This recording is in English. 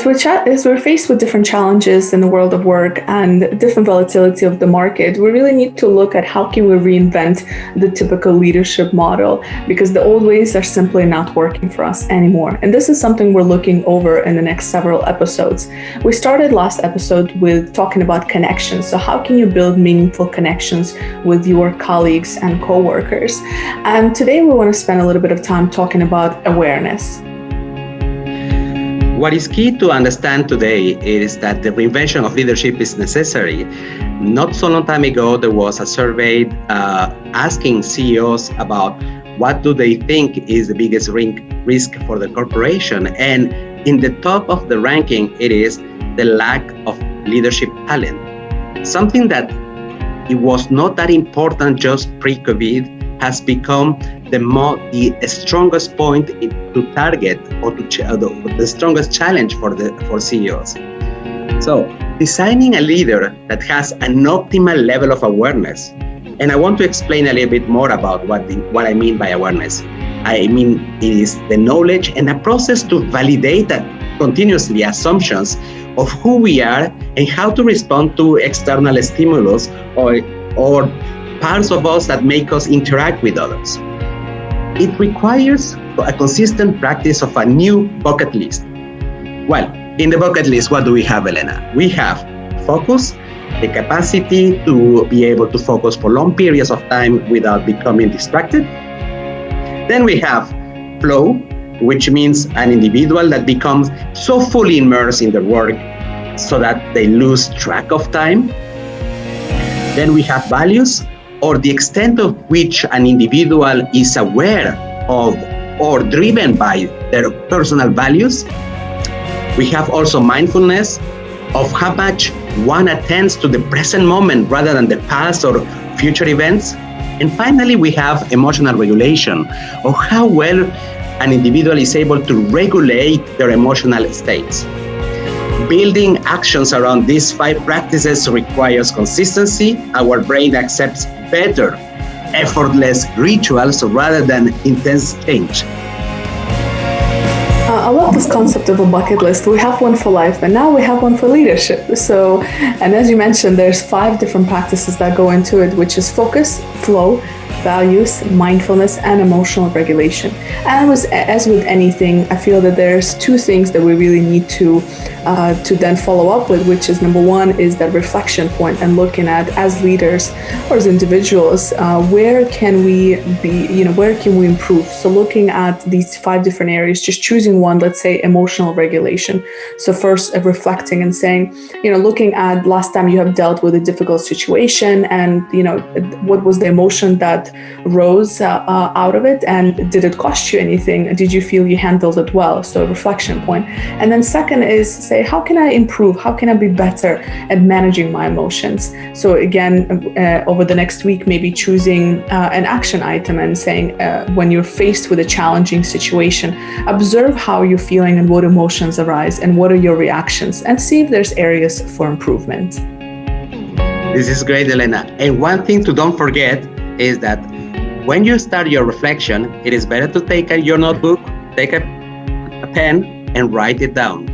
as we're faced with different challenges in the world of work and different volatility of the market, we really need to look at how can we reinvent the typical leadership model, because the old ways are simply not working for us anymore. And this is something we're looking over in the next several episodes. We started last episode with talking about connections. So how can you build meaningful connections with your colleagues and coworkers? And today we want to spend a little bit of time talking about awareness. What is key to understand today is that the reinvention of leadership is necessary. Not so long time ago, there was a survey asking CEOs about what do they think is the biggest risk for the corporation. And in the top of the ranking, it is the lack of leadership talent. Something that it was not that important just pre-COVID has become the strongest point to target, or the strongest challenge for CEOs. So designing a leader that has an optimal level of awareness, and I want to explain a little bit more about what I mean by awareness. I mean, it is the knowledge and a process to validate continuously assumptions of who we are and how to respond to external stimulus or parts of us that make us interact with others. It requires a consistent practice of a new bucket list. Well, in the bucket list, what do we have, Elena? We have focus, the capacity to be able to focus for long periods of time without becoming distracted. Then we have flow, which means an individual that becomes so fully immersed in their work so that they lose track of time. Then we have values, or the extent of which an individual is aware of or driven by their personal values. We have also mindfulness, of how much one attends to the present moment rather than the past or future events. And finally, we have emotional regulation, of how well an individual is able to regulate their emotional states. Building actions around these 5 practices requires consistency. Our brain accepts better, effortless rituals rather than intense change. I love this concept of a bucket list. We have one for life, and now we have one for leadership. So, and as you mentioned, there's 5 different practices that go into it, which is focus, flow, values, mindfulness, and emotional regulation. And as with anything, I feel that there's 2 things that we really need to then follow up with, which is number 1 is that reflection point, and looking at, as leaders or as individuals, where can we be, where can we improve? So looking at these 5 different areas, just choosing one, let's say emotional regulation. So first reflecting and saying, looking at last time you have dealt with a difficult situation, and what was the emotion that rose out of it, and did it cost you anything? Did you feel you handled it well? So reflection point. And then second is say, how can I improve? How can I be better at managing my emotions? So again, over the next week, maybe choosing an action item and saying, when you're faced with a challenging situation, observe how you're feeling and what emotions arise and what are your reactions, and see if there's areas for improvement. This is great, Elena. And one thing to don't forget is that when you start your reflection, it is better to take your notebook, take a pen, and write it down.